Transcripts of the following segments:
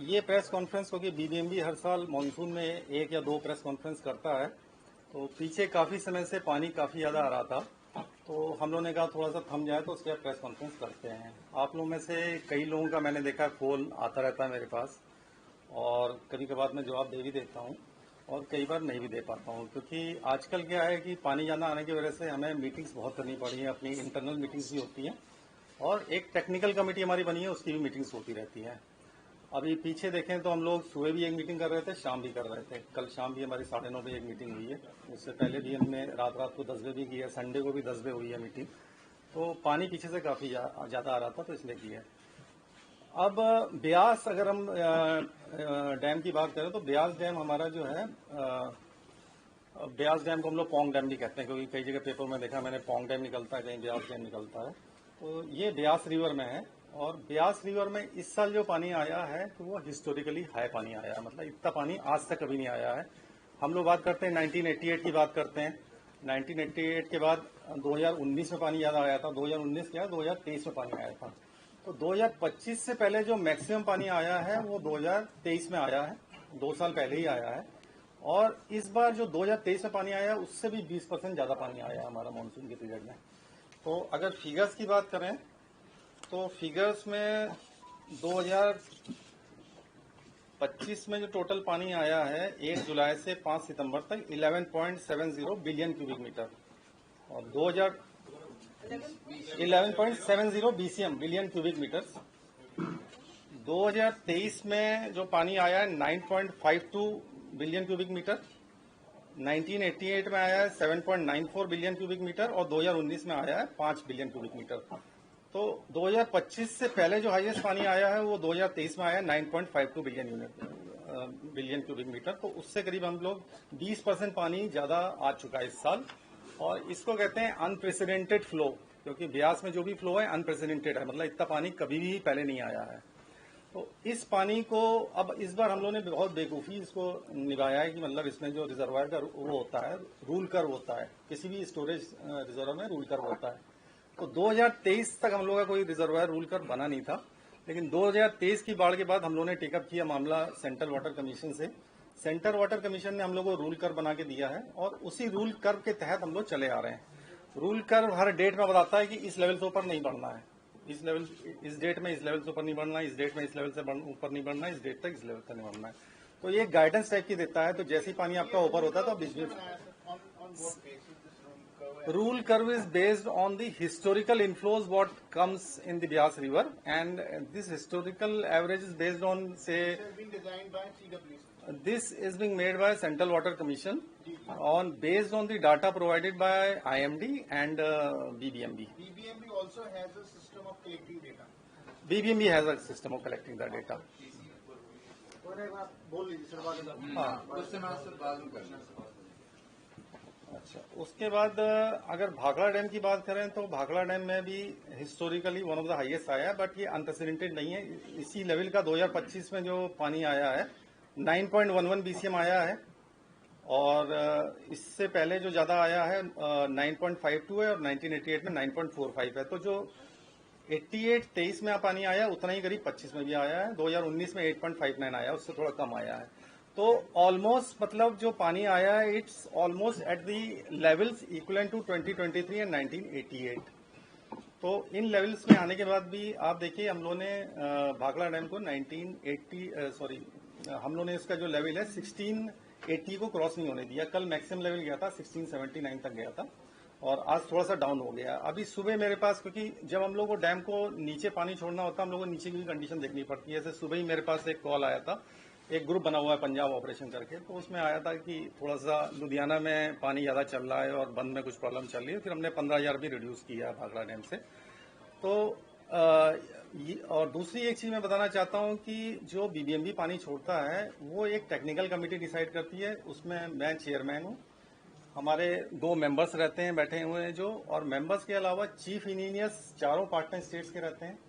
ये press conference क्योंकि BBMB हर साल मानसून में एक या दो प्रेस कॉन्फ्रेंस करता है, तो पीछे काफी समय से पानी काफी ज्यादा आ रहा था, तो हम लोगों ने कहा थोड़ा सा थम जाए तो उसके बाद प्रेस कॉन्फ्रेंस करते हैं। आप लोगों में से कई लोगों का मैंने देखा कॉल आता रहता है मेरे पास, और कभी कभार मैं जवाब दे भी देता हूँ और कई बार नहीं भी दे पाता हूँ, क्योंकि आजकल क्या है कि पानी ज्यादा आने की वजह से हमें मीटिंग्स बहुत करनी पड़ी है, अपनी इंटरनल मीटिंग्स भी होती हैं और एक टेक्निकल कमेटी हमारी बनी है, उसकी भी मीटिंग्स होती रहती हैं। अभी पीछे देखें तो हम लोग सुबह भी एक मीटिंग कर रहे थे, शाम भी कर रहे थे। कल शाम भी हमारी 9:30 बजे एक मीटिंग हुई है, उससे पहले भी हमने रात को 10 बजे भी की है, संडे को भी 10 बजे हुई है मीटिंग। तो पानी पीछे से काफी ज्यादा आ रहा था, तो इसलिए की है। अब ब्यास, अगर हम डैम की बात करें तो ब्यास डैम हमारा जो है, ब्यास डैम को हम लोग पोंग डैम भी कहते हैं, क्योंकि कई जगह पेपर में देखा मैंने पोंग डैम निकलता है, कहीं ब्यास डैम निकलता है। तो ये ब्यास रिवर में है, और ब्यास रिवर में इस साल जो पानी आया है तो वो हिस्टोरिकली हाई पानी आया है, मतलब इतना पानी आज तक कभी नहीं आया है। हम लोग बात करते हैं 1988 की बात करते हैं। 1988 के बाद 2019 में पानी ज्यादा आया था, 2019 क्या 2023 में पानी आया था। तो 2025 से पहले जो मैक्सिमम पानी आया है वो 2023 में आया है, 2 साल पहले ही आया है। और इस बार जो 2023 में पानी आया है उससे भी 20% ज्यादा पानी आया है हमारा मानसून के पीरियड में। तो अगर फिगर्स की बात करें तो फिगर्स में 2025 में जो टोटल पानी आया है 1 जुलाई से 5 सितंबर तक 11.70 बिलियन क्यूबिक मीटर, और 11.70 बीसीएम बिलियन क्यूबिक मीटर। 2023 में जो पानी आया है 9.52 बिलियन क्यूबिक मीटर, 1988 में आया है 7.94 बिलियन क्यूबिक मीटर, और 2019 में आया है 5 बिलियन क्यूबिक मीटर। तो 2025 से पहले जो हाईएस्ट पानी आया है वो 2023 में आया है 9.52 बिलियन क्यूबिक मीटर। तो उससे करीब हम लोग 20% पानी ज्यादा आ चुका है इस साल, और इसको कहते हैं अनप्रेसिडेंटेड फ्लो, क्योंकि ब्यास में जो भी फ्लो है अनप्रेसिडेंटेड है, मतलब इतना पानी कभी भी पहले नहीं आया है। तो इस पानी को अब इस बार हम लोगों ने बहुत बेवकूफ़ी इसको निभाया है कि मतलब इसमें जो रिजर्वायर का वो होता है, रूल कर्व होता है, किसी भी स्टोरेज रिजर्वर में रूल कर्व होता है। तो 2023 तक हम लोग का कोई रिजर्वायर रूल कर्व बना नहीं था, लेकिन 2023 की बाढ़ के बाद हम लोगों ने टेकअप किया मामला सेंट्रल वाटर कमीशन से। सेंट्रल वाटर कमीशन ने हम लोग को रूल कर्व बना के दिया है, और उसी रूल कर्व के तहत हम लोग चले आ रहे हैं। रूल कर्व हर डेट में बताता है कि इस लेवल से ऊपर नहीं बढ़ना है, इस डेट में इस लेवल से ऊपर नहीं बढ़ना है, इस डेट में इस लेवल से ऊपर नहीं बढ़ना है, इस डेट तक इस लेवल तक नहीं बढ़ना है। तो ये गाइडेंस टाइप की देता है, तो जैसे ही पानी आपका ऊपर होता है तो बीच में rule curve is based on the historical inflows what comes in the Beas River, and this historical average is based on, say, This has been designed by CWC. this is being made by Central Water Commission on based on the data provided by IMD and BBMB. BBMB also has a system of collecting data. BBMB has a system of collecting the data. अच्छा, उसके बाद अगर Bhakra dam की बात करें तो Bhakra dam में भी historically one of the highest आया है, बट ये अनप्रेसिडेंटेड नहीं है। इसी लेवल का 2025 में जो पानी आया है 9.11 बीसीएम आया है, और इससे पहले जो ज्यादा आया है 9.52 है, और 1988 में 9.45 है। तो जो 23 में पानी आया उतना ही करीब 25 में भी आया है। 2019 में 8.59 आया, उससे थोड़ा कम आया है। तो ऑलमोस्ट मतलब जो पानी आया है it's almost at the levels equivalent to 2023 and 1988। तो इन लेवल्स में आने के बाद भी आप देखिए हम लोगों ने भाखड़ा डैम को 1980 हम लोगों ने इसका जो लेवल है 1680 को क्रॉस नहीं होने दिया। कल मैक्सिमम लेवल गया था 1679 तक गया था, और आज थोड़ा सा डाउन हो गया। अभी सुबह मेरे पास, क्योंकि जब हम लोग को डैम को नीचे पानी छोड़ना होता है हम लोग को नीचे की भी कंडीशन देखनी पड़ती है। जैसे सुबह ही मेरे पास एक कॉल आया था, एक ग्रुप बना हुआ है पंजाब ऑपरेशन करके, तो उसमें आया था कि थोड़ा सा लुधियाना में पानी ज्यादा चल रहा है और बंद में कुछ प्रॉब्लम चल रही है। फिर हमने 15,000 भी रिड्यूस किया है भाखड़ा डैम से। तो और दूसरी एक चीज मैं बताना चाहता हूं कि जो बीबीएमबी पानी छोड़ता है वो एक टेक्निकल कमेटी डिसाइड करती है, उसमें मैं चेयरमैन हूं, हमारे 2 मेंबर्स रहते हैं बैठे हुए हैं जो, और मेंबर्स के अलावा चीफ इंजीनियर्स चारों पार्टनर स्टेट्स के रहते हैं,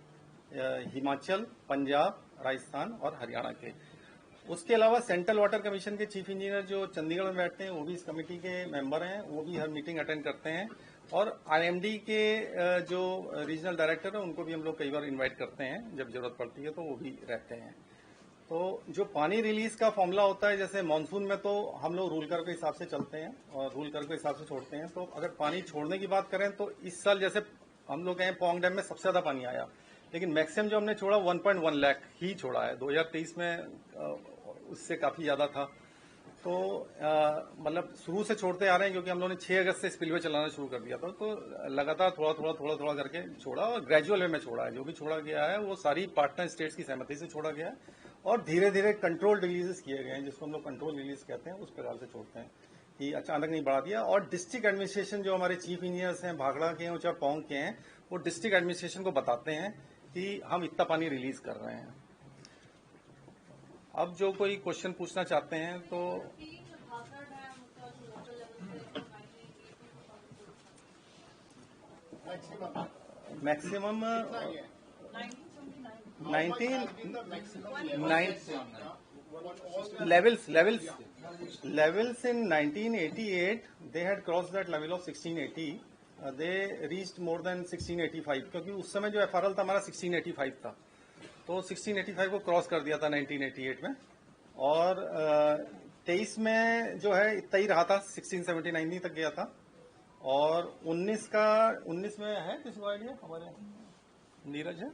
हिमाचल, पंजाब, राजस्थान और हरियाणा के। उसके अलावा सेंट्रल वाटर कमीशन के चीफ इंजीनियर जो चंडीगढ़ में बैठते हैं वो भी इस कमेटी के मेंबर हैं, वो भी हर मीटिंग अटेंड करते हैं। और आईएमडी के जो रीजनल डायरेक्टर है उनको भी हम लोग कई बार इनवाइट करते हैं, जब जरूरत पड़ती है तो वो भी रहते हैं। तो जो पानी रिलीज का फॉर्मूला होता है, जैसे मानसून में तो हम लोग रूल कर्व के हिसाब से चलते हैं और रूल कर्व के हिसाब से छोड़ते हैं। तो अगर पानी छोड़ने की बात करें तो इस साल जैसे हम लोग गए पोंग डैम में सबसे ज्यादा पानी आया, लेकिन मैक्सिमम जो हमने छोड़ा 1.1 लाख ही छोड़ा है। 2023 में उससे काफी ज्यादा था। तो मतलब शुरू से छोड़ते आ रहे हैं, क्योंकि हम लोगों ने 6 अगस्त से स्पिलवे चलाना शुरू कर दिया था। तो लगातार थोड़ा करके छोड़ा और ग्रेजुअल वे में छोड़ा है। जो भी छोड़ा गया है वो सारी पार्टनर स्टेट्स की सहमति से छोड़ा गया है और धीरे धीरे कंट्रोल रिलीजेस किए गए हैं, जिसको हम लोग कंट्रोल रिलीज कहते हैं, उस प्रकार से छोड़ते हैं कि अचानक नहीं बढ़ा दिया। और डिस्ट्रिक्ट एडमिनिस्ट्रेशन जो हमारे चीफ इंजीनियर्स हैं भाखड़ा के हैं चाहे पोंग के हैं, वो डिस्ट्रिक्ट एडमिनिस्ट्रेशन को बताते हैं कि हम इतना पानी रिलीज कर रहे हैं। अब जो कोई क्वेश्चन पूछना चाहते हैं तो maximum 19 levels in 1988 they had crossed that level of 1680. They reached more than 1685, क्योंकि उस समय जो FRL था हमारा 1685 था। तो 1685 को क्रॉस कर दिया था 1988 में। और 23 में जो है इतना ही रहा था, 1679 तक गया था। और 19 में है किसी को आइडिया? हमारे नीरज है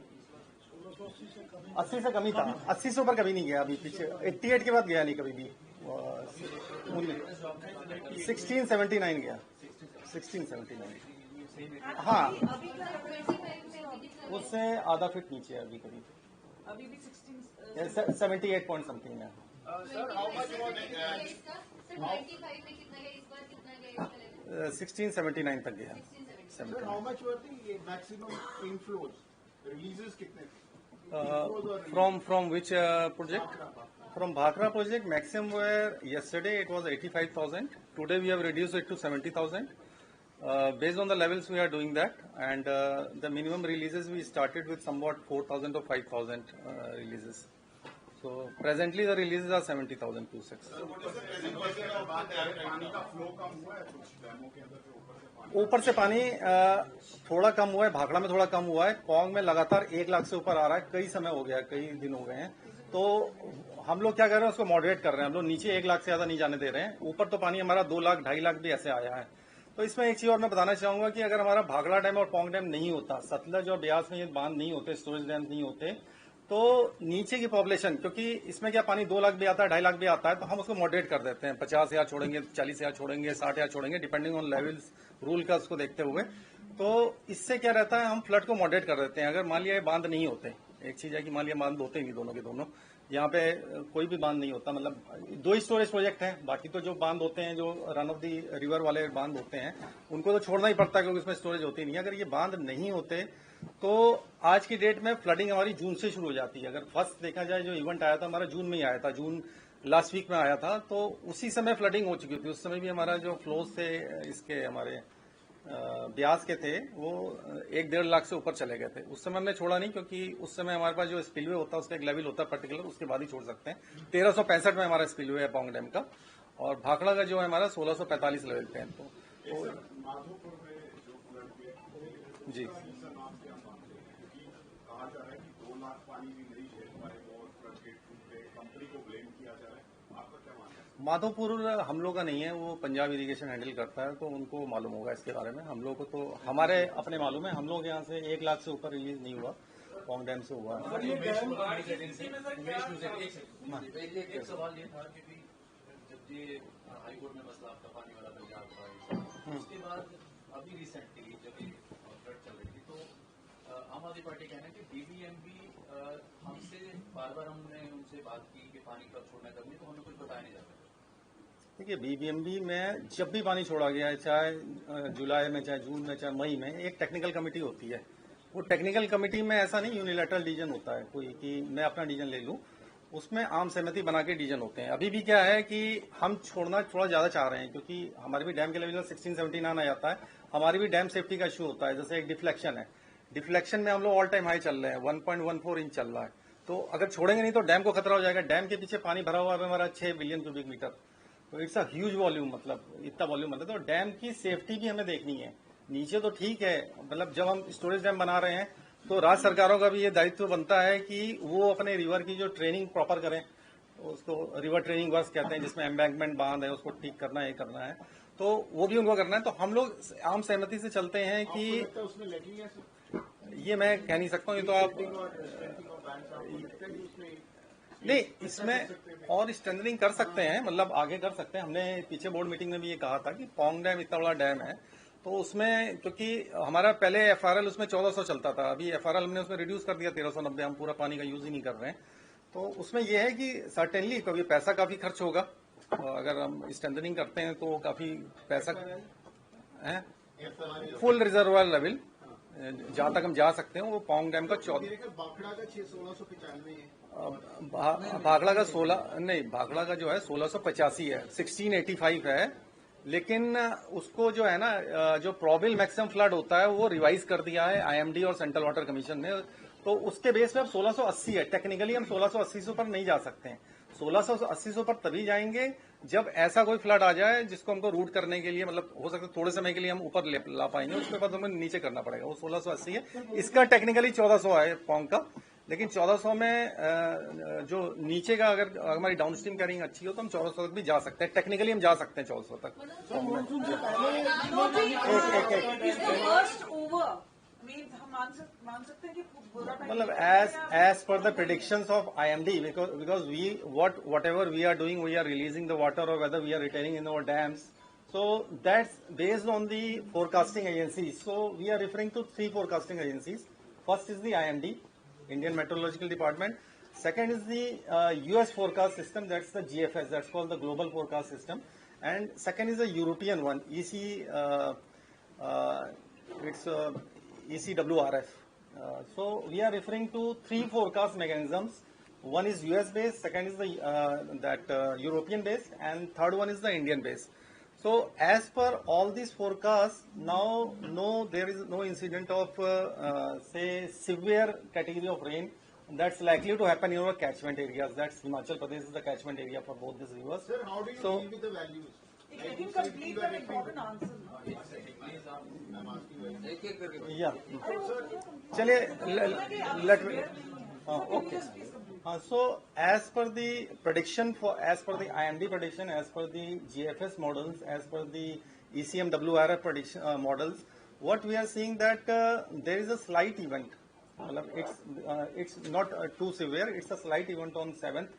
80 से कमी था, 80 से ऊपर कभी नहीं गया। अभी पीछे 88 के बाद गया नहीं कभी भी। 1679 गया, 1679। हाँ, उससे आधा फीट नीचे है अभी करीब, अभी भी 78 पॉइंट समथिंग है। Sir, how much was it? 1679 तक गया। Sir, how much were the maximum inflows? Releases कितने थे? From which project? From Bhakra project, maximum were yesterday it was 85,000. Today we have reduced it to 70,000. Based on the levels we are doing that, and the minimum releases we started with somewhat 4,000 to 5,000 releases. So presently the releases are 70,000 cusecs. ऊपर से पानी थोड़ा कम हुआ है, भाखड़ा में थोड़ा कम हुआ है, पोंग में लगातार 1 लाख से ऊपर आ रहा है। कई समय हो गया, कई दिन हो गए हैं। तो हम लोग क्या कर रहे हैं, उसको मॉडरेट कर रहे हैं। हम लोग नीचे 1 लाख से ज्यादा नहीं जाने दे रहे हैं। ऊपर तो पानी हमारा 2 लाख 2.5 लाख भी ऐसे आया है। तो इसमें एक चीज और मैं बताना चाहूंगा कि अगर हमारा भाखड़ा डैम और पोंग डैम नहीं होता, सतलज और ब्यास में ये बांध नहीं होते, स्टोरेज डैम नहीं होते, तो नीचे की पॉपुलेशन, क्योंकि इसमें क्या पानी 2 लाख भी आता है, 2.5 लाख भी आता है, तो हम उसको मॉडरेट कर देते हैं। 50,000 छोड़ेंगे, 40,000 छोड़ेंगे, 60,000 छोड़ेंगे, डिपेंडिंग ऑन लेवल्स रूल का उसको देखते हुए। तो इससे क्या रहता है, हम फ्लड को मॉडरेट कर देते हैं। अगर मान लिया ये बांध नहीं होते, एक चीज है कि मान लिया बांध होते ही नहीं दोनों के दोनों, यहाँ पे कोई भी बांध नहीं होता, मतलब 2 ही स्टोरेज प्रोजेक्ट हैं। बाकी तो जो बांध होते हैं, जो रन ऑफ दी रिवर वाले बांध होते हैं, उनको तो छोड़ना ही पड़ता है, क्योंकि उसमें स्टोरेज होती नहीं है। अगर ये बांध नहीं होते तो आज की डेट में फ्लडिंग हमारी जून से शुरू हो जाती है। अगर फर्स्ट देखा जाए, जो इवेंट आया था हमारा जून में ही आया था, जून लास्ट वीक में आया था, तो उसी समय फ्लडिंग हो चुकी थी। उस समय भी हमारा जो फ्लोज थे इसके हमारे ब्यास के थे, वो 1-1.5 लाख से ऊपर चले गए थे। उस समय हमने छोड़ा नहीं, क्योंकि उस समय हमारे पास जो स्पिलवे होता है उसका एक लेवल होता है पर्टिकुलर, उसके बाद ही छोड़ सकते हैं। 1365 में हमारा स्पिलवे है पोंग डैम का, और भाखड़ा का जो है हमारा 1645 लेवल पे है। तो जी कहा जा रहा है कि 2 लाख पानी भी नहीं है हमारे और कंपनी को ब्लेम किया जा रहा है, आपका क्या मानना है? माधोपुर हम लोग का नहीं है, वो पंजाब इरिगेशन हैंडल करता है, तो उनको मालूम होगा इसके बारे में। हम लोग को तो हमारे अपने मालूम है, हम लोग यहाँ से 1 लाख से ऊपर रिलीज नहीं हुआ, पोंग डैम से हुआ। एक सवाल ये था कि जब ये हाईकोर्ट में मसला आपका पानी वाला पंजाब था, उसके बाद अभी रिसेंटली जब ये फ्लड चल रही थी, तो आम आदमी पार्टी कहना है कि बीबीएमबी हमसे बार हमने उनसे बात की कि पानी कब छोड़ना है, कभी तो हमें कुछ बताया नहीं जाता। देखिए, बीबीएमबी में जब भी पानी छोड़ा गया है, चाहे जुलाई में, चाहे जून में, चाहे मई में, एक टेक्निकल कमेटी होती है। वो टेक्निकल कमेटी में ऐसा नहीं यूनिलैटरल डिसीजन होता है कोई कि मैं अपना डिसीजन ले लूं, उसमें आम सहमति बना के डिसीजन होते हैं। अभी भी क्या है कि हम छोड़ना थोड़ा ज्यादा चाह रहे हैं, क्योंकि हमारे भी डैम के लेवल में 1679 आ जाता है। हमारी भी डैम सेफ्टी का इशू होता है। जैसे एक डिफ्लेक्शन है, डिफ्लेक्शन में हम लोग ऑल टाइम हाई चल रहे हैं, 1.14 इंच चल रहा है। तो अगर छोड़ेंगे नहीं तो डैम को खतरा हो जाएगा। डैम के पीछे पानी भरा हुआ है हमारा 6 बिलियन क्यूबिक मीटर, तो इट्स अ ह्यूज वॉल्यूम, मतलब इतना वॉल्यूम मतलब। तो डैम की सेफ्टी भी हमें देखनी है। नीचे तो ठीक है, मतलब जब हम स्टोरेज डैम बना रहे हैं तो राज्य सरकारों का भी ये दायित्व बनता है कि वो अपने रिवर की जो ट्रेनिंग प्रॉपर करें, उसको रिवर ट्रेनिंग वर्क कहते हैं, जिसमें एम्बैंकमेंट बांध है उसको ठीक करना है, ये करना है, तो वो भी उनको करना है। तो हम लोग आम सहमति से चलते हैं कि आपको लगता है उसमें लैकिंग है सर? ये मैं कह नहीं सकता हूँ, ये तो आप Setting और strengthening of banks, आपको लगता है कि उसमें नहीं, इसमें और स्ट्रेंथनिंग कर सकते हैं, मतलब आगे कर सकते हैं। हमने पीछे बोर्ड मीटिंग में भी ये कहा था कि पोंग डैम इतना बड़ा डैम है, तो उसमें क्योंकि हमारा पहले एफआरएल उसमें 1400 चलता था, अभी एफआरएल हमने उसमें रिड्यूस कर दिया 1390, हम पूरा पानी का यूज ही नहीं कर रहे हैं। तो उसमें यह है कि सर्टेनली कभी पैसा काफी खर्च होगा, अगर हम स्ट्रेंथनिंग करते हैं तो काफी पैसा है। फुल रिजर्वायर लेवल जहां तक हम जा सकते हैं वो पोंग डैम का 14, मेरे ख्याल बाखड़ा का 1695 है। भाखड़ा का 16 नहीं, भाखड़ा का जो है 1685 है, 1685 है, लेकिन उसको जो है ना, जो प्रोबेबल मैक्सिमम फ्लड होता है वो रिवाइज कर दिया है आईएमडी और सेंट्रल वाटर कमीशन ने, तो उसके बेस पे अब 1680 है। टेक्निकली हम 1680 से ऊपर नहीं जा सकते हैं, 1680 से ऊपर तभी जाएंगे जब ऐसा कोई फ्लड आ जाए जिसको हमको रूट करने के लिए, मतलब हो सकता है थोड़े समय के लिए हम ऊपर ला पाएंगे, उसके बाद हमें नीचे करना पड़ेगा। वो 1680 है, इसका टेक्निकली 1400 है पोंग का, लेकिन 1400 में जो नीचे का अगर हमारी डाउन स्ट्रीम कैरिंग अच्छी हो तो हम 1400 तक भी जा सकते हैं, टेक्निकली हम जा सकते हैं 1400 तक। मतलब as per the predictions of IMD, because we whatever we are doing, we are releasing the water or whether we are retaining in our dams, so that's based on the forecasting agencies. So we are referring to 3 forecasting agencies. First is the IMD, Indian Meteorological Department. Second is the US forecast system, that's the GFS, that's called the Global Forecast System. And second is the European one, it's ECWRF. So we are referring to 3 forecast mechanisms. One is US based, second is the European based, and third one is the Indian based. So as per all these forecasts, now there is no incident of say severe category of rain that's likely to happen in our catchment areas. That's Himachal Pradesh is the catchment area for both these rivers. Sir, how do you So- deal with the values? Let him complete the important answer. I'm asking very Yeah. चलिए let me okay. So as per the prediction as per the IMD prediction, as per the GFS models, as per the ECMWRF prediction models, what we are seeing that there is a slight event. It's not too severe. It's a slight event on 7th.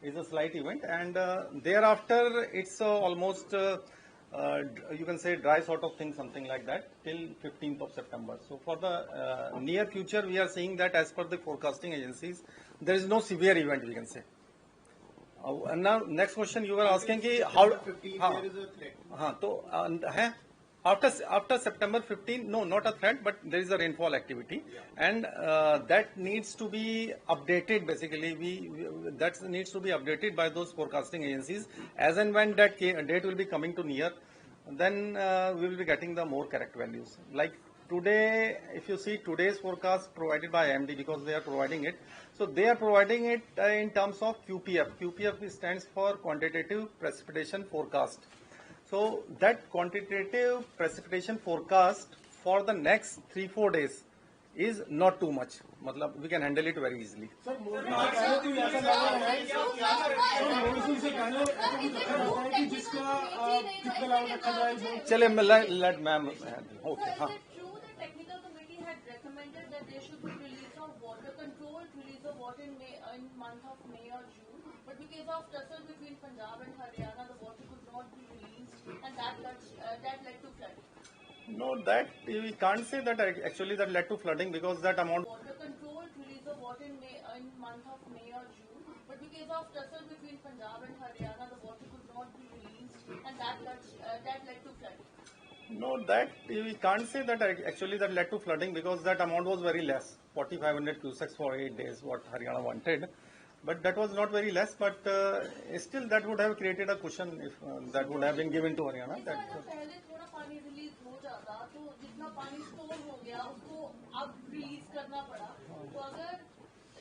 It's a slight event, and thereafter it's almost you can say dry sort of thing, something like that, till 15th of September. So for the near future, we are seeing that as per the forecasting agencies, there is no severe event, we can say. And now next question you were asking कि how 15 हाँ there is a threat. हाँ तो है after September 15, no, not a threat, but there is a rainfall activity, and that needs to be updated. Basically, that needs to be updated by those forecasting agencies as and when that date will be coming to near. Then we will be getting the more correct values. Like today, if you see today's forecast provided by IMD, because they are providing it, so they are providing it in terms of QPF. QPF stands for Quantitative Precipitation Forecast. So that quantitative precipitation forecast for the next 3-4 days is not too much. मतलब we can handle it very easily. Sir monsoon से पहले कोई ऐसा लगा है sir monsoon से पहले ऐसा कुछ रखा रहता है कि जिसका कितना लाभ रखा जाए? चले मैं let ma'am okay हाँ. True, the technical committee had recommended that there should be release of water, controlled release of water in month of May or June. But because of tussle between Punjab and Haryana, the water could not be released, and that led to flooding. No, that we can't say that actually that led to flooding, because that amount. Water, controlled release of water in month of May or June. But because of tussle between Punjab and Haryana, the water could not be released, and that led to flooding. No, that we can't say that actually that led to flooding, because that amount was very less, 4,500 cusecs for 8 days, what Haryana wanted. But that was not very less, but still that would have created a cushion if that would have been given to Haryana. That, पहले थोड़ा पानी release हो जाता तो जितना पानी store हो गया उसको अब रिलीज करना पड़ा, तो अगर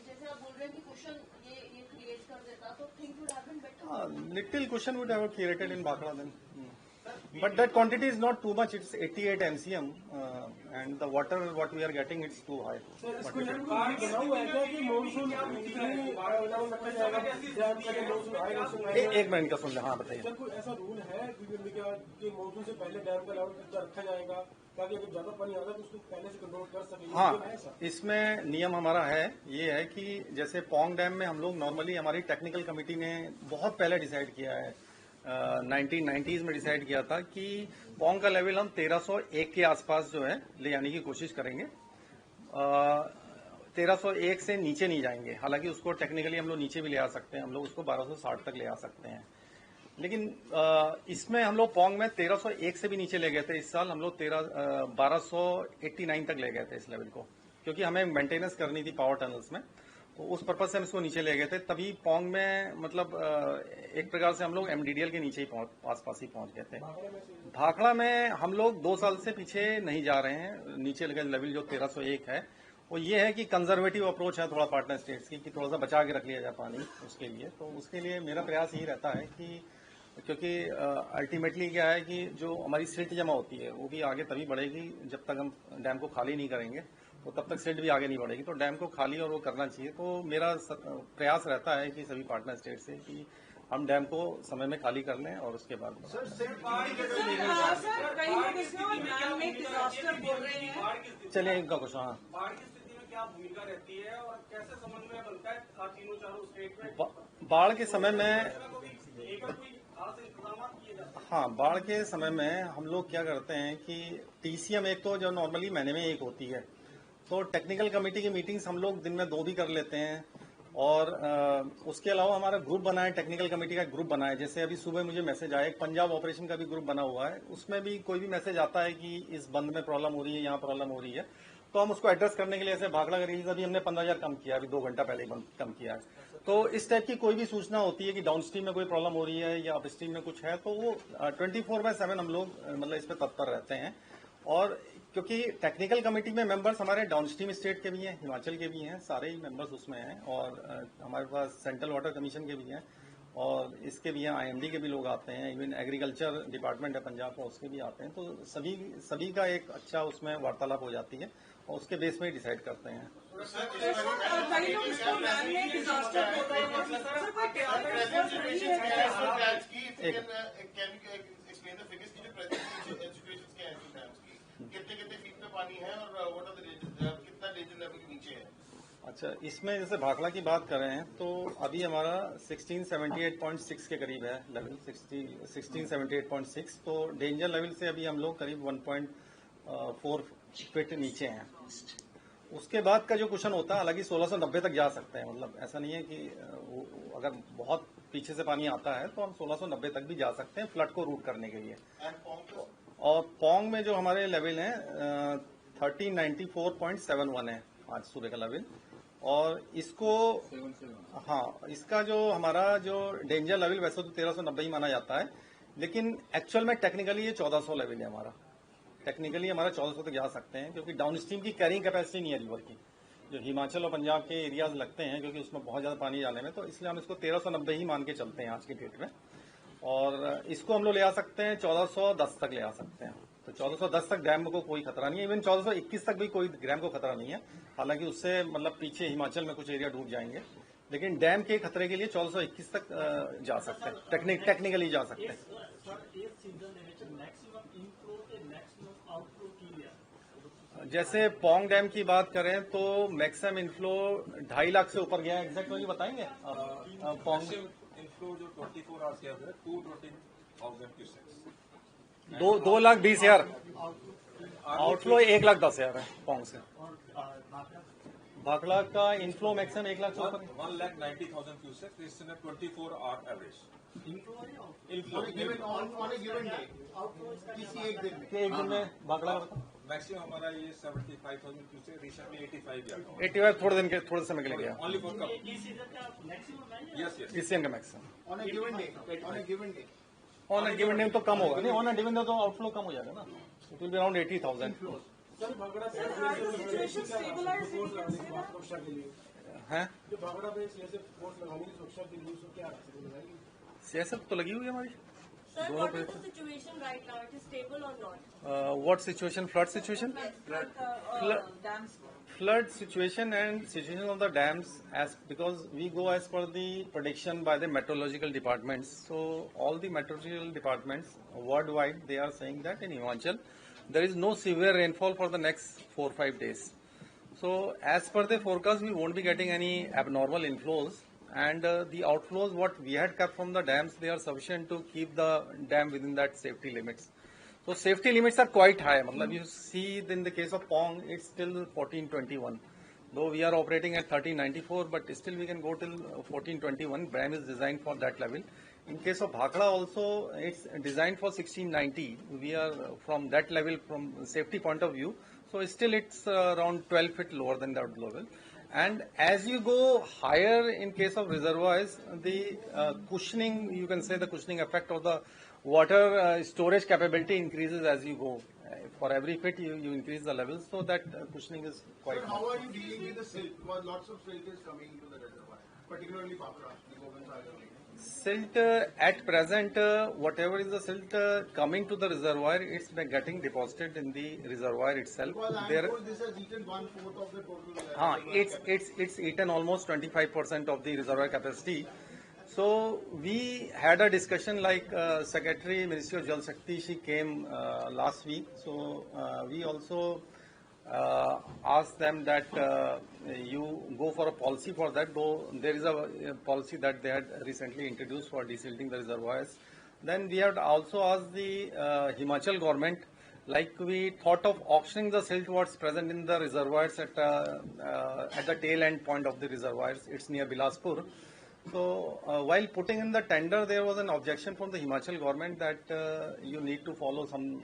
जैसे आप बोल रहे हैं कि क्वेश्चन ये क्रिएट कर देता तो things would have been better. little cushion would have created in Bhakra then. Sir But that quantity is not too much. It's 88 MCM, and the water what we are getting it's too high. Sir इसको लेकर बना हुआ है क्या कि monsoon कितनी level रखा जाएगा डैम का जो मानसून हाई मानसून एक मिनट का सुन ले, हाँ बताइए। सर कोई ऐसा रूल है कि मानसून से पहले डैम का लेवल कितना रखा जाएगा ताकि अगर ज्यादा पानी आता है तो उसको पहले से कंट्रोल कर सके? हाँ, इसमें नियम हमारा है, ये है कि जैसे पोंग डैम में हम लोग नॉर्मली हमारी टेक्निकल कमेटी ने बहुत पहले डिसाइड किया है, 1990s में डिसाइड किया था कि पोंग का लेवल हम 1301 के आसपास जो है ले आने की कोशिश करेंगे। 1301 से नीचे नहीं जाएंगे, हालांकि उसको टेक्निकली हम लोग नीचे भी ले आ सकते हैं, हम लोग उसको 1260 तक ले आ सकते हैं। लेकिन इसमें हम लोग पोंग में 1301 से भी नीचे ले गए थे। इस साल हम लोग 1289 तक ले गए थे इस लेवल को, क्योंकि हमें मेंटेनेंस करनी थी पावर टनल्स में, तो उस पर्पज से हम इसको नीचे ले गए थे। तभी पोंग में मतलब एक प्रकार से हम लोग MDDL के नीचे ही आसपास ही पहुंच गए थे। भाखड़ा में हम लोग 2 साल से पीछे नहीं जा रहे हैं। नीचे लगे लेवल जो 1301 है वो ये है कि कंजर्वेटिव अप्रोच है थोड़ा पार्टनर स्टेट्स की, कि थोड़ा सा बचा के रख लिया जाए पानी उसके लिए। तो उसके लिए मेरा प्रयास यही रहता है कि क्योंकि अल्टीमेटली क्या है कि जो हमारी सिल्ट जमा होती है वो भी आगे तभी बढ़ेगी जब तक हम डैम को खाली नहीं करेंगे, तो तब तक सिल्ट भी आगे नहीं बढ़ेगी। तो डैम को खाली और वो करना चाहिए। तो मेरा प्रयास रहता है कि सभी पार्टनर स्टेट से कि हम डैम को समय में खाली कर लें और उसके बाद कई लोग इसको बयान में डिजास्टर बोल रहे हैं। चलिए इनका कुछ। हाँ, बाढ़ की स्थिति में क्या भूमिका रहती है और कैसे समन्वय बनता है तीनों चारों स्टेट में? बाढ़ के समय में एक कोई खास इंतजाम किए जाते हैं? हाँ, बाढ़ के समय में हम लोग क्या करते हैं कि TCM एक तो जो नॉर्मली महीने में एक होती है, तो टेक्निकल कमेटी की मीटिंग्स हम लोग दिन में 2 भी कर लेते हैं। और उसके अलावा हमारा ग्रुप बना है, टेक्निकल कमेटी का ग्रुप बना है। जैसे अभी सुबह मुझे मैसेज आया, एक पंजाब ऑपरेशन का भी ग्रुप बना हुआ है, उसमें भी कोई भी मैसेज आता है कि इस बंद में प्रॉब्लम हो रही है, यहाँ प्रॉब्लम हो रही है, तो हम उसको एड्रेस करने के लिए ऐसे भाखड़ा का रिलीज अभी हमने 15,000 कम किया, अभी 2 घंटा पहले ही कम किया है। तो इस टाइप की कोई भी सूचना होती है कि डाउन स्ट्रीम में कोई प्रॉब्लम हो रही है या अप स्ट्रीम में कुछ है, तो वो 24/7 हम लोग मतलब इस पर तत्पर रहते हैं। और क्योंकि टेक्निकल कमेटी में मेंबर्स हमारे डाउन स्ट्रीम स्टेट के भी हैं, हिमाचल के भी हैं, सारे ही मेंबर्स उसमें हैं, और हमारे पास सेंट्रल वाटर कमीशन के भी हैं, और इसके भी हैं, IMD के भी लोग आते हैं, इवन एग्रीकल्चर डिपार्टमेंट है पंजाब का उसके भी आते हैं। तो सभी का एक अच्छा उसमें वार्तालाप हो जाती है और उसके बेस में ही डिसाइड करते हैं। कई लोग इसको बयान में डिजास्टर बोल रहे हैं। सर कोई कितने फीट पे पानी है और कितना डेंजर लेवल के नीचे है? अच्छा, इसमें जैसे भाखड़ा की बात कर रहे हैं तो अभी हमारा 1678.6 के करीब है लेवल, 1678.6। तो डेंजर लेवल से अभी हम लोग करीब 1.4 फीट नीचे हैं। उसके बाद का जो क्वेश्चन होता है, हालांकि 1690 तक जा सकते हैं, मतलब ऐसा नहीं है कि अगर बहुत पीछे से पानी आता है तो हम 1690 तक भी जा सकते हैं फ्लड को रूट करने के लिए। और पोंग में जो हमारे लेवल है 1394.71 है आज सुबह का लेवल। और इसको हाँ, इसका जो हमारा जो डेंजर लेवल वैसे तो 1390 ही माना जाता है, लेकिन एक्चुअल में टेक्निकली ये 1400 लेवल है हमारा। टेक्निकली हमारा 1400 तक जा सकते हैं, क्योंकि डाउन स्ट्रीम की कैरिंग कैपेसिटी नहीं है रिवर की, जो हिमाचल और पंजाब के एरियाज लगते हैं, क्योंकि उसमें बहुत ज्यादा पानी जाने में, तो इसलिए हम इसको 1390 ही मान के चलते हैं आज की डेट में। और इसको हम लोग ले आ सकते हैं 1410 तक ले आ सकते हैं। तो 1410 तक डैम को कोई खतरा नहीं है, इवन 1421 तक भी कोई डैम को खतरा नहीं है। हालांकि उससे मतलब पीछे हिमाचल में कुछ एरिया डूब जाएंगे, लेकिन डैम के खतरे के लिए 1421 तक जा सकते हैं, टेक्निकली जा सकते हैं। जैसे पोंग डैम की बात करें तो मैक्सिमम इनफ्लो 2.5 लाख से ऊपर गया है। एग्जैक्ट वैल्यू बताएंगे पोंग इनफ्लो जो 24 आवर्स के अंदर 220,000 क्यूसेक्स, 2,20,000। आउटफ्लो 1,10,000 है पोंग से। भाखड़ा का इनफ्लो मैक्सिमम 1 लाख से ऊपर 1,90,000 क्यूसेक्स इस 24 आवर एवरेज। एक दिन में भाखड़ा मैक्सिमम हमारा ये 75,000 क्यूसेक्स, रिसेंटली 85 गया। 85 थोड़े समय के लिए गया। Only for cup. यस इस सीजन का maximum on a given day on a given day तो कम होगा नहीं, ऑन अ गिवन डे तो आउटफ्लो कम हो जाएगा ना, it will be around 80,000 sir Bhakra से सुरक्षा के लिए है। जो भाखड़ा पे CSF फोर्स लगाने की सुरक्षा के लिए उसको क्या रास्ते लगाएगी? CSF तो लगी हुई है हमारी, Sir, what is the situation right now? It is stable or not? What situation? Flood situation? Dams. Flood situation and situation of the dams, as because we go as per the prediction by the meteorological departments. So all the meteorological departments worldwide, they are saying that in Himachal there is no severe rainfall for the next 4-5 days. So as per the forecast, we won't be getting any abnormal inflows, and the outflows what we had kept from the dams, they are sufficient to keep the dam within that safety limits. So safety limits are quite high. Matlab you see in the case of Pong, it's still 1421. Though we are operating at 1394, but still we can go till 1421. Dam is designed for that level. In case of Bhakra also, it's designed for 1690. We are from that level, from safety point of view. So still it's around 12 feet lower than that level. And as you go higher in case of reservoirs, the cushioning, you can say the cushioning effect of the water storage capability increases as you go. For every feet you increase the levels, so that cushioning is quite Sir, high. how are you dealing with the silt? Because lots of silt is coming into the reservoir, particularly Bhakra, the Govind Sagar Lake. Silt at present, whatever is the silt coming to the reservoir, it's getting deposited in the reservoir itself. Because I am There, told this has eaten 1/4 of the total reservoir. it's eaten almost 25% of the reservoir capacity. So we had a discussion like Secretary Ministry of Jal Shakti, she came last week. So we also asked them that you go for a policy for that, though there is a policy that they had recently introduced for desilting the reservoirs. Then we had also asked the Himachal government, like we thought of auctioning the silt what's present in the reservoirs at the tail end point of the reservoirs. It's near Bilaspur. So while putting in the tender, there was an objection from the Himachal government that you need to follow some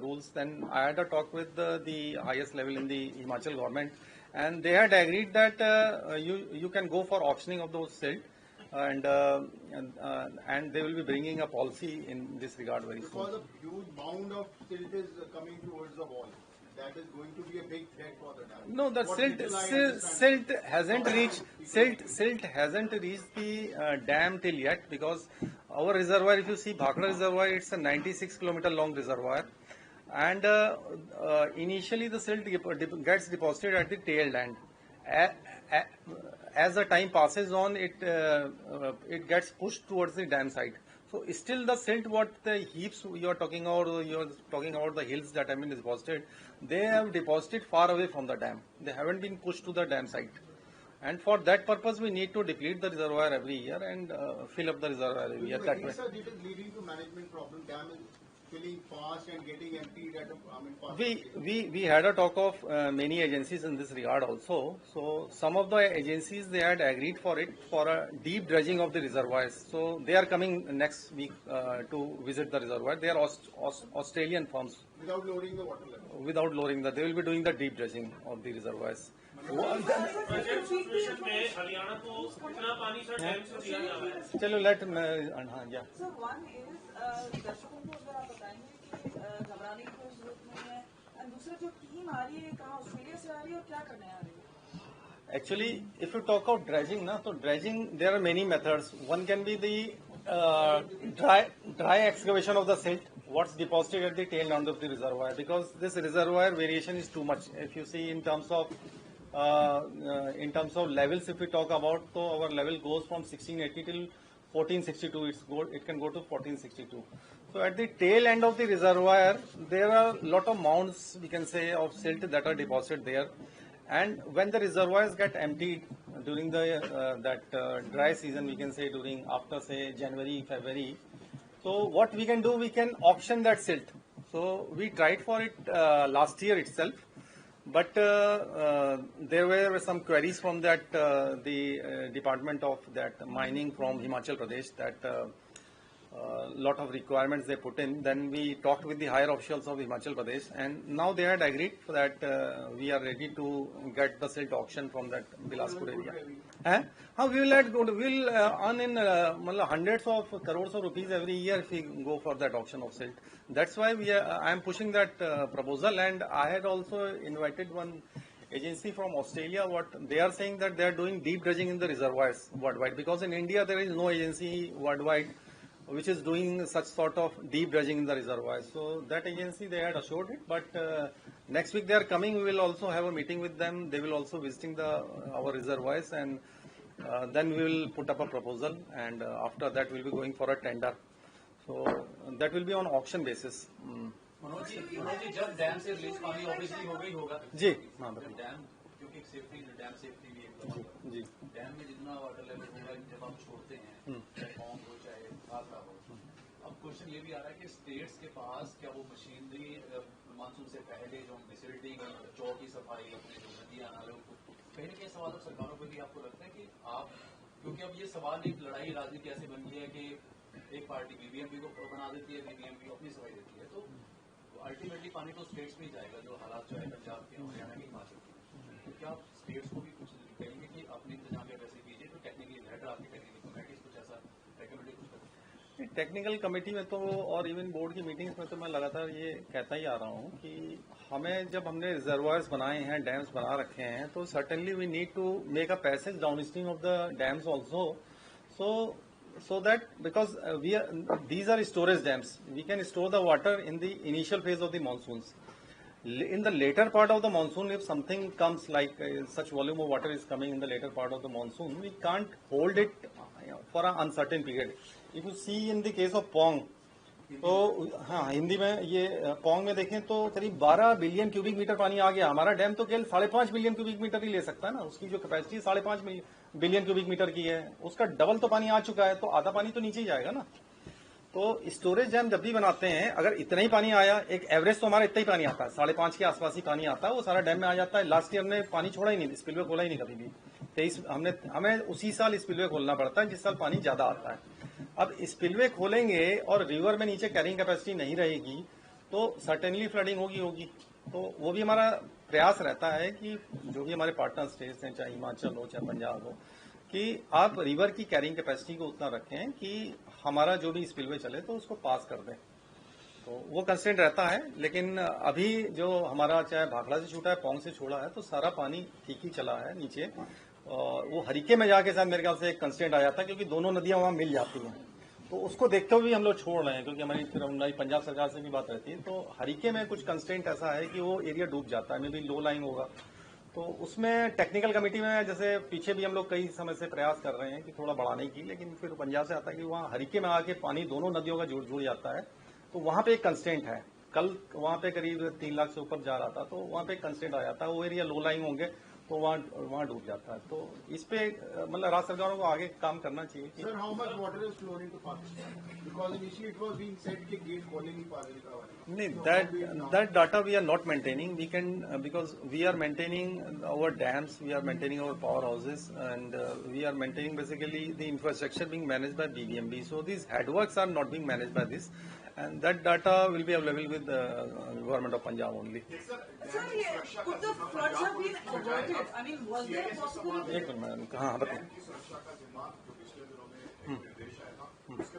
rules. Then I had a talk with the highest level in the Himachal government, and they had agreed that you can go for auctioning of those silt, and they will be bringing a policy in this regard very soon. Because a huge mound of silt is coming towards the wall. That is going to be a big threat for the dam. No, the What silt little I understand- silt hasn't reached the dam till yet, because our reservoir, if you see Bhakra reservoir, it's a 96 kilometer long reservoir, and initially the silt gets deposited at the tail end. As the time passes on, it gets pushed towards the dam side. So still the silt, what the heaps you are talking about, the hills that have been deposited, they have deposited far away from the dam. They haven't been pushed to the dam site. And for that purpose, we need to deplete the reservoir every year and fill up the reservoir every year. That way. Sir, it is leading to management problem. Dam is filling fast and getting emptied at a fast. We had a talk of many agencies in this regard also. So some of the agencies, they had agreed for it for a deep dredging of the reservoirs. So they are coming next week to visit the reservoir. They are Australian firms. Without lowering the water level. Without lowering they will be doing the deep dredging of the reservoirs. Situation में हरियाणा को कितना पानी sir dam से दिया जा रहा है? चलो लेट हाँ या So one is दर्शकों को अगर आप बताएंगे कि घबराने की कोई जरूरत नहीं है, और दूसरा जो टीम आ रही है कहाँ ऑस्ट्रेलिया से आ रही है और क्या करने आ रही है? Actually, if you talk of dredging, na, so dredging, there are many methods. One can be the dry excavation of the silt, what's deposited at the tail end of the reservoir, because this reservoir variation is too much. If you see in terms of levels, if we talk about, so our level goes from 1680 till 1462. It can go to 1462. So at the tail end of the reservoir, there are a lot of mounds, we can say, of silt that are deposited there. And when the reservoirs get emptied during the dry season, we can say after say January, February. So what we can do, we can auction that silt. So we tried for it last year itself, but there were some queries from that the Department of that mining from Himachal Pradesh that lot of requirements they put in. Then we talked with the higher officials of Himachal Pradesh, and now they had agreed that we are ready to get the silt auction from that Bilaspur area. We will earn in hundreds of crores of rupees every year if we go for that auction of silt. That's why I am pushing that proposal, and I had also invited one agency from Australia. What they are saying that they are doing deep dredging in the reservoirs worldwide, because in India there is no agency worldwide which is doing such sort of deep dredging in the reservoirs. So that agency, they had assured it, but next week they are coming. We will also have a meeting with them. They will also visiting our reservoirs, and then we will put up a proposal, and after that we will be going for a tender. So that will be on auction basis. Manoj ji जब dam से release पानी obviously हो गई होगा जी हाँ बताइए। Dam क्योंकि safety dam safety भी एक जी डैम में जितना वाटर लेवल होगा जब हम छोड़ते हैं चाहे कॉम हो चाहे खासरा हो। अब क्वेश्चन ये भी आ रहा है कि स्टेट्स के पास क्या वो मशीनरी मानसून से पहले जो डिसिल्टिंग चौक की सफाई अपने जो नदियां नाले उनको कहीं ना कहीं सवाल अब सरकारों पर भी आपको लगता है कि आप क्योंकि अब ये सवाल एक लड़ाई राजनीति ऐसे बन गई है कि एक पार्टी बीबीएमपी को बना देती है, बीबीएमपी अपनी सफाई देती है, तो अल्टीमेटली पानी तो स्टेट्स में ही जाएगा। जो हालात जो है पंजाब के हरियाणा के हिमाचल के, तो क्या आप स्टेट्स को भी कुछ कहेंगे कि अपने इंतजाम कैसे कीजिए? तो टेक्निकली हेड आपकी टेक्निकल कमेटी कुछ ऐसा रिकमेंडेशन करें? टेक्निकल कमेटी में तो और इवन बोर्ड की मीटिंग्स में तो मैं लगातार ये कहता ही आ रहा हूँ कि हमें जब हमने रिजर्वायर्स बनाए हैं, डैम्स बना रखे हैं, तो certainly we need to make a passage downstream of the dams also, so that because these are storage dams, we can store the water in the initial phase of the monsoons. In the later part of the monsoon, if something comes like such volume of water is coming in the later part of the monsoon, we can't hold it for an uncertain period. If you see in the case of Pong, तो हाँ हिंदी में ये पोंग में देखें तो करीब 12 billion cubic metre पानी आ गया। हमारा डैम तो केवल 5.5 बिलियन क्यूबिक मीटर ही ले सकता है ना, उसकी जो कैपेसिटी 5.5 बिलियन क्यूबिक मीटर की है, उसका डबल तो पानी आ चुका है, तो आधा पानी तो नीचे ही जाएगा ना। तो स्टोरेज डैम जब भी बनाते हैं, अगर इतना ही पानी आया, एक एवरेज तो हमारा इतना ही पानी आता है, 5.5 के आसपास ही पानी आता है, वो सारा डैम में आ जाता है। लास्ट ईयर हमने पानी छोड़ा ही नहीं, स्पिलवे खोला ही नहीं कभी भी। 23 हमें उसी साल स्पिलवे खोलना पड़ता है जिस साल पानी ज्यादा आता है। अब स्पिलवे खोलेंगे और रिवर में नीचे कैरिंग कैपेसिटी नहीं रहेगी तो सर्टेनली फ्लडिंग होगी। तो वो भी हमारा प्रयास रहता है कि जो भी हमारे पार्टनर स्टेट्स हैं, चाहे हिमाचल हो चाहे पंजाब हो, कि आप रिवर की कैरिंग कैपेसिटी को उतना रखें कि हमारा जो भी स्पिलवे चले तो उसको पास कर दें। तो वो कंस्टेंट रहता है, लेकिन अभी जो हमारा चाहे भाखड़ा से छूटा है, पोंग से छोड़ा है, तो सारा पानी ठीक ही चला है नीचे। और वो हरिके में जाके साथ मेरे ख्याल से एक कंस्टेंट आया था, क्योंकि दोनों नदियां वहां मिल जाती हैं, तो उसको देखते हुए भी हम लोग छोड़ रहे हैं, क्योंकि हमारी फिर पंजाब सरकार से भी बात रहती है। तो हरिके में कुछ कंस्टेंट ऐसा है कि वो एरिया डूब जाता है, मे बी लो लाइन होगा, तो उसमें टेक्निकल कमेटी में जैसे पीछे भी हम लोग कई समय से प्रयास कर रहे हैं कि थोड़ा बढ़ाने की, लेकिन फिर पंजाब से आता है कि वहाँ हरिके में आके पानी दोनों नदियों का जुड़ जाता है, तो वहां पे एक कंस्टेंट है। कल वहां पे करीब 3 लाख से ऊपर जा रहा था, तो वहां पे एक कंस्टेंट आ जाता है, वो एरिया लो लाइन होंगे तो वहाँ डूब जाता है। तो इस पे मतलब राज्य सरकारों को आगे काम करना चाहिए कि sir how much water is flowing into Pakistan, because initially it was being said कि गेट खोलेंगे पानी का। नहीं, that data we are not maintaining. We can because we are maintaining our dams, we are maintaining our powerhouses, and we are maintaining basically the infrastructure being managed by BBMB. So these headworks are not being managed by this, and that data will be available with the government of Punjab only. Sir, could the floods have been averted? I mean, was there a possibility? एक minute, हाँ बताइए। सुरक्षा का जिम्मा जो पिछले दिनों में एक निर्देश आया था, उसके